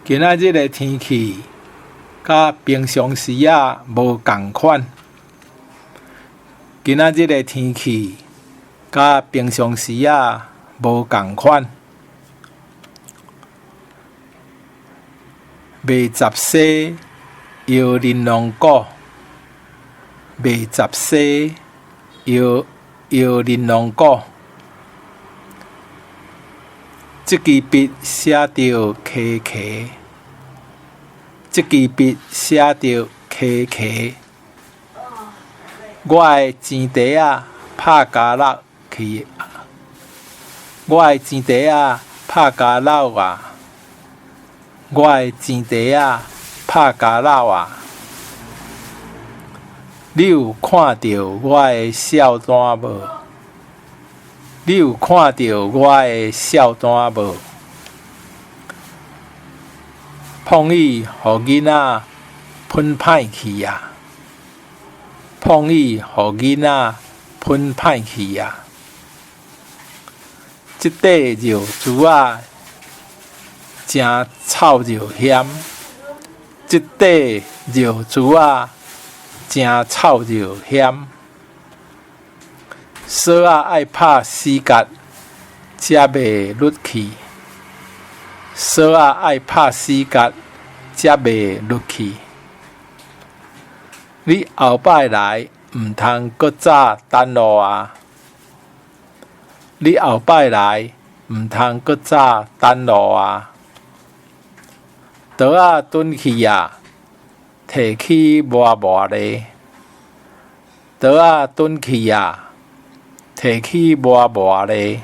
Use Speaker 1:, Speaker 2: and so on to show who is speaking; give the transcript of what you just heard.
Speaker 1: 今仔日的天气，甲平常时啊无共款。今仔日的天气，甲平常时啊无共款。未十岁摇玲珑鼓，未十岁摇玲珑鼓。这支笔写着溪溪，这支笔写着溪溪。我的钱袋啊拍家乐去，我的钱袋啊拍家乐啊，我的钱袋啊拍家乐啊。你有看到我的笑单无？你有看到我的笑单无？碰伊，互囡仔喷歹去啊！碰伊，互囡仔喷歹去啊！这块肉珠啊，真臭又咸。这块肉珠啊，真臭又咸。锁啊爱拍死角，才袂入去。锁啊爱拍死角，才袂入去。你后摆来，毋通搁早等路啊！你后摆来，毋通搁早等路啊！刀啊转去啊，摕去磨磨咧。刀啊转去啊，摕去磨磨咧。